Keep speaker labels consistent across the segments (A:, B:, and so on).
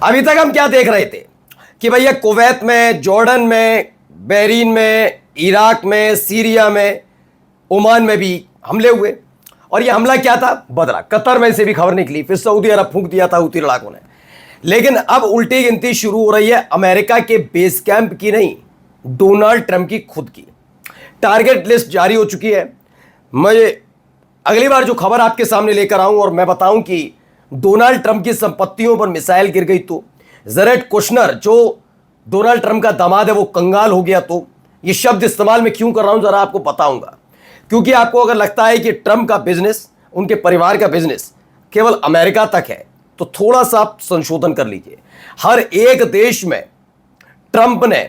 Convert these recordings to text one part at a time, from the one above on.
A: अभी तक हम क्या देख रहे थे कि भैया कुवैत में, जॉर्डन में, बहरीन में, इराक में, सीरिया में, ओमान में भी हमले हुए। और ये हमला क्या था? बदला। कतर में से भी खबर निकली, फिर सऊदी अरब फूंक दिया था हूती लड़ाकों ने। लेकिन अब उल्टी गिनती शुरू हो रही है अमेरिका के बेस कैंप की नहीं, डोनाल्ड ट्रंप की खुद की। टारगेट लिस्ट जारी हो चुकी है। मैं अगली बार जो खबर आपके सामने लेकर आऊं और मैं बताऊं कि डोनाल्ड ट्रंप की संपत्तियों पर मिसाइल गिर गई तो जरेड कुशनर जो डोनाल्ड ट्रंप का दामाद है वो कंगाल हो गया तो ये शब्द इस्तेमाल में क्यों कर रहा हूं जरा आपको बताऊंगा। क्योंकि आपको अगर लगता है कि ट्रंप का बिजनेस, उनके परिवार का बिजनेस केवल अमेरिका तक है तो थोड़ा सा आप संशोधन कर लीजिए। हर एक देश में ट्रंप ने,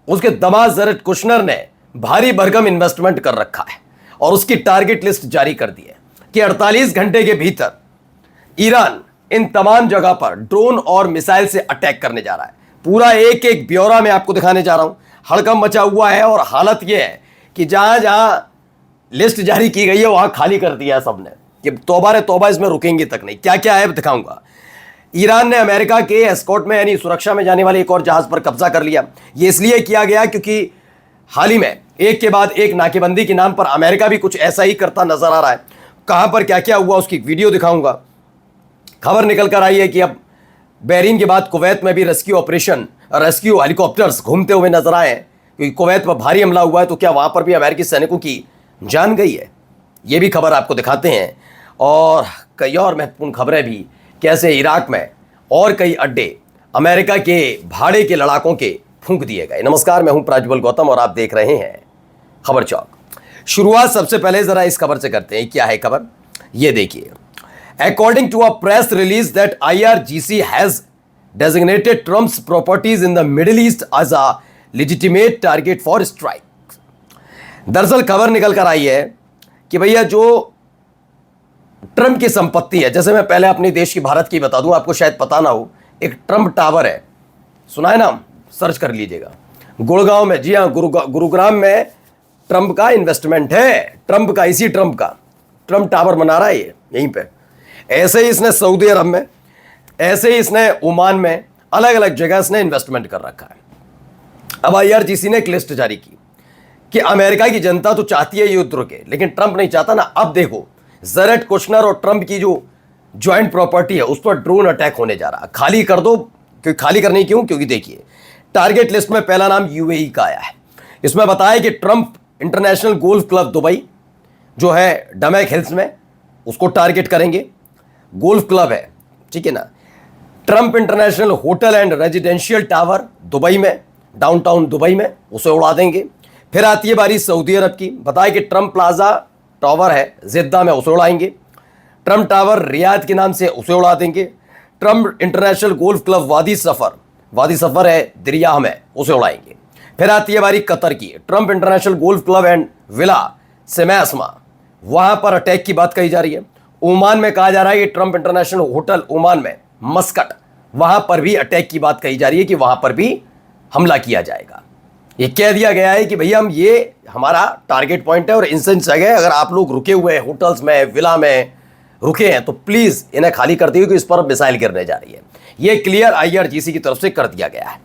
A: उसके दामाद जरेड कुशनर ने भारी भरकम इन्वेस्टमेंट कर रखा है और उसकी टारगेट लिस्ट जारी कर दी है कि 48 घंटे के भीतर ईरान इन तमाम जगह पर ड्रोन और मिसाइल से अटैक करने जा रहा है। पूरा एक एक ब्यौरा मैं आपको दिखाने जा रहा हूं। हड़कंप मचा हुआ है और हालत यह है कि जहां जहां लिस्ट जारी की गई है वहां खाली कर दिया है सबने कि तौबा रे तौबा, इसमें रुकेंगे तक नहीं। क्या क्या है दिखाऊंगा। ईरान ने अमेरिका के एस्कॉर्ट में यानी सुरक्षा में जाने वाले एक और जहाज पर कब्जा कर लिया। यह इसलिए किया गया क्योंकि हाल ही में एक के बाद एक नाकेबंदी के नाम पर अमेरिका भी कुछ ऐसा ही करता नजर आ रहा है। कहां पर क्या क्या हुआ उसकी वीडियो दिखाऊंगा। खबर निकल कर आई है कि अब बहरीन के बाद कुवैत में भी रेस्क्यू हेलीकॉप्टर्स घूमते हुए नजर आए हैं क्योंकि कुवैत पर भारी हमला हुआ है तो क्या वहां पर भी अमेरिकी सैनिकों की जान गई है? यह भी खबर आपको दिखाते हैं और कई और महत्वपूर्ण खबरें भी, कैसे इराक में और कई अड्डे अमेरिका के भाड़े के लड़ाकों के फूंक दिए गए। नमस्कार, मैं हूं प्राज्वल गौतम और आप देख रहे हैं खबर चौक। शुरुआत सबसे पहले जरा इस खबर से करते हैं। क्या है खबर? यह देखिए। According to a press release that IRGC has designated Trump's properties in the Middle East as a legitimate target for strike। दरअसल खबर निकल कर आई है कि भैया जो ट्रंप की संपत्ति है, जैसे मैं पहले अपने देश की भारत की बता दूं, आपको शायद पता ना हो, एक ट्रंप टावर है, सुना है नाम? सर्च कर लीजिएगा। गुड़गांव में, जी हाँ गुरुग्राम में ट्रंप का इन्वेस्टमेंट है। ट्रंप का, इसी ट्रंप का ट्रंप टावर बना रहा है ये यहीं पे। ऐसे ही इसने सऊदी अरब में, ऐसे ही इसने ओमान में, अलग अलग जगह इसने इन्वेस्टमेंट कर रखा है। अब आईआरजीसी ने एक लिस्ट जारी की कि अमेरिका की जनता तो चाहती है युद्ध रुके, लेकिन ट्रंप नहीं चाहता ना। अब देखो, जरेड कुशनर और ट्रंप की जो ज्वाइंट प्रॉपर्टी है उस पर ड्रोन अटैक होने जा रहा है। खाली कर दो। क्योंकि खाली करनी क्यों? क्योंकि देखिए, टारगेट लिस्ट में पहला नाम यूएई का आया है। इसमें बताया कि Trump International Golf club Dubai जो है डमैक हिल्स में, उसको टारगेट करेंगे। गोल्फ क्लब है, ठीक है ना। Trump international hotel and residential tower Dubai में, डाउनटाउन दुबई में, उसे उड़ा देंगे। फिर आती है बारी सऊदी अरब की। बताया कि ट्रंप प्लाजा टावर है जिद्दा में, उसे उड़ाएंगे। ट्रंप टावर रियाद के नाम से, उसे उड़ा देंगे। ट्रंप इंटरनेशनल गोल्फ क्लब वादी सफर है दरिया में, उसे उड़ाएंगे। फिर आती है बारी कतर की। Trump International Golf Club and villa Simaisma, वहां पर अटैक की बात कही जा रही है। ओमान में कहा जा रहा है कि ट्रंप इंटरनेशनल होटल ओमान में, मस्कट, वहां पर भी अटैक की बात कही जा रही है कि वहां पर भी हमला किया जाएगा। ये कह दिया गया है कि भैया हम, ये हमारा टारगेट पॉइंट है और इनसे जगह अगर आप लोग रुके हुए हैं, होटल्स में, विला में रुके हैं, तो प्लीज इन्हें खाली कर दिए कि इस पर मिसाइल गिरने जा रही है। ये क्लियर आईआरजीसी की तरफ से कर दिया गया है।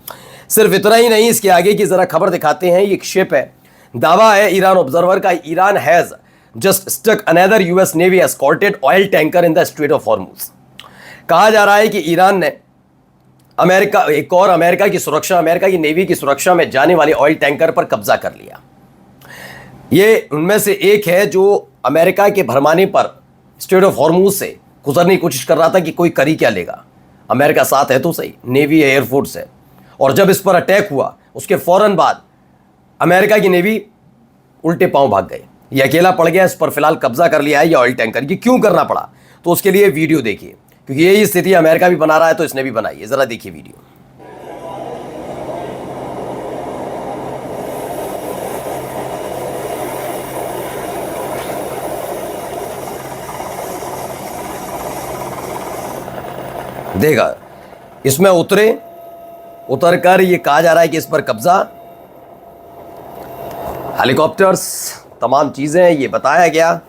A: सिर्फ इतना ही नहीं, इसके आगे की जरा खबर दिखाते हैं। ये शिप है, दावा है ईरान ऑब्जर्वर का, Iran has just stuck another US navy escorted oil tanker in the strait of Hormuz. कहा जा रहा है कि ईरान ने एक और अमेरिका की नेवी की सुरक्षा में जाने वाले ऑयल टैंकर पर कब्जा कर लिया। ये उनमें से एक है जो अमेरिका के भरमाने पर स्ट्रेट ऑफ हॉर्मुज से गुजरने की कोशिश कर रहा था कि कोई कर ही क्या लेगा। अमेरिका साथ है तो सही, नेवी है, एयरफोर्स है। और जब इस पर अटैक हुआ उसके फौरन बाद अमेरिका की नेवी उल्टे पांव भाग गए। ये अकेला पड़ गया, इस पर फिलहाल कब्जा कर लिया है। ये ऑयल टैंकर ये क्यों करना पड़ा, तो उसके लिए वीडियो देखिए, क्योंकि यही स्थिति अमेरिका भी बना रहा है तो इसने भी बनाई है। जरा देखिए वीडियो। देखा, इसमें उतरकर ये कहा जा रहा है कि इस पर कब्जा, हेलीकॉप्टर्स, तमाम चीजें, ये बताया गया।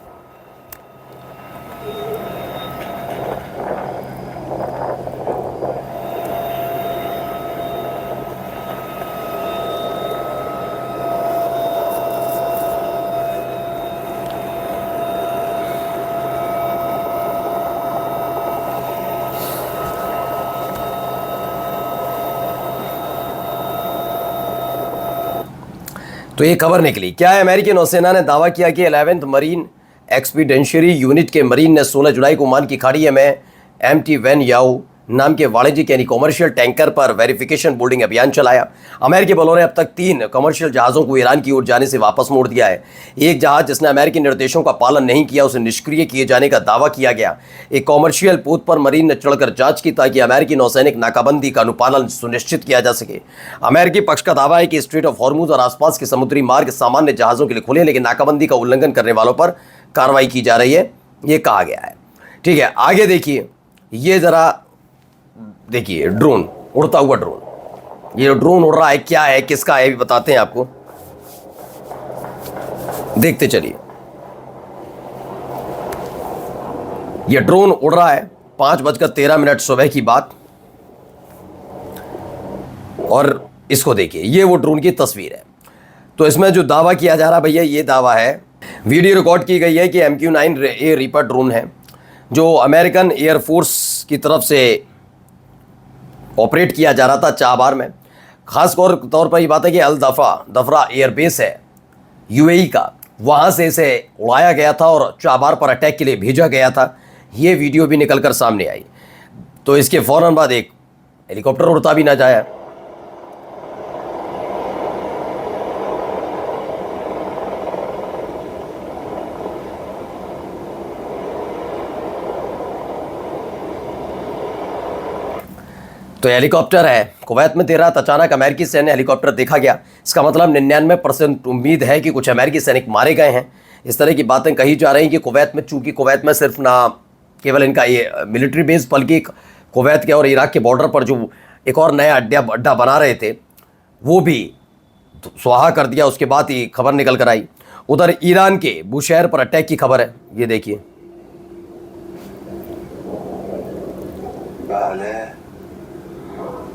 A: तो ये खबर निकली क्या है, अमेरिकी नौसेना ने दावा किया कि 11th मरीन एक्सपीडेंशियरी यूनिट के मरीन ने 16 जुलाई को ओमान की खाड़ी में MT वैन याओ नाम के वाणिज्यिक यानी कॉमर्शियल टैंकर पर वेरिफिकेशन बोर्डिंग अभियान चलाया। अमेरिकी बलों ने अब तक 3 कमर्शियल जहाज़ों को ईरान की ओर जाने से वापस मोड़ दिया है। एक जहाज़ जिसने अमेरिकी निर्देशों का पालन नहीं किया उसे निष्क्रिय किए जाने का दावा किया गया। एक कॉमर्शियल पोत पर मरीन ने चढ़कर जांच की ताकि अमेरिकी नौसैनिक नाकाबंदी का अनुपालन सुनिश्चित किया जा सके। अमेरिकी पक्ष का दावा है कि स्ट्रेट ऑफ हॉर्मुज और आसपास के समुद्री मार्ग सामान्य जहाज़ों के लिए खुले, लेकिन नाकाबंदी का उल्लंघन करने वालों पर कार्रवाई की जा रही है, ये कहा गया है। ठीक है, आगे देखिए, ये जरा देखिए ड्रोन, उड़ता हुआ ड्रोन। ये ड्रोन उड़ रहा है, क्या है, किसका है, भी बताते हैं आपको, देखते चलिए। ये ड्रोन उड़ रहा है 5:13 सुबह की बात, और इसको देखिए, ये वो ड्रोन की तस्वीर है। तो इसमें जो दावा किया जा रहा भैया, ये दावा है, वीडियो रिकॉर्ड की गई है कि MQ-9A रीपर ड्रोन है जो अमेरिकन एयरफोर्स की तरफ से ऑपरेट किया जा रहा था चाबार में। खास तौर पर ये बात है कि अल दफरा एयरबेस है UAE का, वहाँ से इसे उड़ाया गया था और चाबार पर अटैक के लिए भेजा गया था। ये वीडियो भी निकल कर सामने आई। तो इसके फ़ौरन बाद एक हेलीकॉप्टर उड़ता भी ना जाया। तो हेलीकॉप्टर है कुवैत में तैनात, अचानक अमेरिकी सैन्य हेलीकॉप्टर देखा गया। इसका मतलब 99% उम्मीद है कि कुछ अमेरिकी सैनिक मारे गए हैं। इस तरह की बातें कही जा रही हैं कि कुवैत में, चूंकि कुवैत में सिर्फ ना केवल इनका ये मिलिट्री बेस, बल्कि कुवैत के और इराक के बॉर्डर पर जो एक और नया अड्डा बना रहे थे वो भी स्वाहा कर दिया। उसके बाद ही खबर निकल कर आई। उधर ईरान के बुशहर पर अटैक की खबर है, ये देखिए।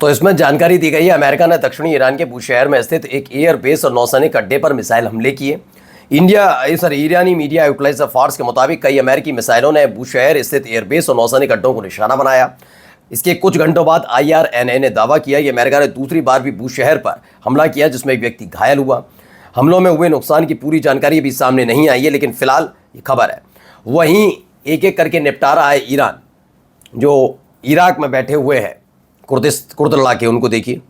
A: तो इसमें जानकारी दी गई है, अमेरिका ने दक्षिणी ईरान के बुशहर में स्थित एक एयर बेस और नौसैनिक अड्डे पर मिसाइल हमले किए। ईरानी मीडिया आउटलेट फार्स के मुताबिक कई अमेरिकी मिसाइलों ने बुशहर स्थित एयरबेस और नौसैनिक अड्डों को निशाना बनाया। इसके कुछ घंटों बाद IRNA ने दावा किया कि अमेरिका ने दूसरी बार भी बुशहर पर हमला किया, जिसमें एक व्यक्ति घायल हुआ। हमलों में हुए नुकसान की पूरी जानकारी अभी सामने नहीं आई है, लेकिन फिलहाल ये खबर है। वहीं एक एक करके निपटा रहा है ईरान, जो इराक में बैठे हुए हैं कुर्द लड़ाके, उनको देखिए।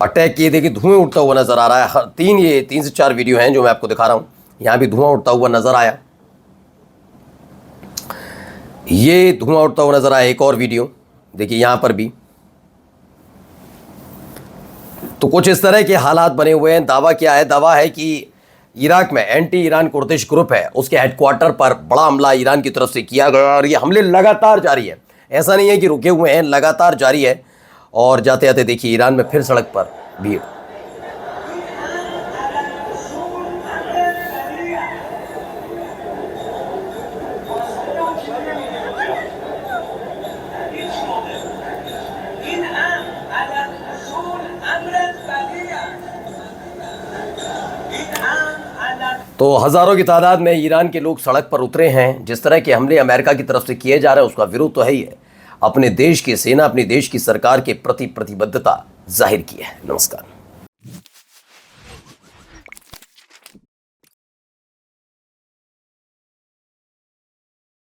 A: अटैक किए, देखिए धुएं उठता हुआ नजर आ रहा है। 3 से 4 वीडियो हैं जो मैं आपको दिखा रहा हूं। यहां भी धुआं उठता हुआ नजर आया, ये धुआं उठता हुआ नजर आया। एक और वीडियो देखिए, यहां पर भी। तो कुछ इस तरह के हालात बने हुए हैं। दावा क्या है? दावा है कि इराक में एंटी ईरान कुर्दिश ग्रुप है, उसके हेडक्वार्टर पर बड़ा हमला ईरान की तरफ से किया गया और ये हमले लगातार जारी है। ऐसा नहीं है कि रुके हुए हैं, लगातार जारी है। और जाते जाते देखिए ईरान में फिर सड़क पर भीड़। तो हज़ारों की तादाद में ईरान के लोग सड़क पर उतरे हैं। जिस तरह के हमले अमेरिका की तरफ से किए जा रहे हैं उसका विरोध तो है ही है। अपने देश की सेना, अपने देश की सरकार के प्रति प्रतिबद्धता जाहिर की है। नमस्कार।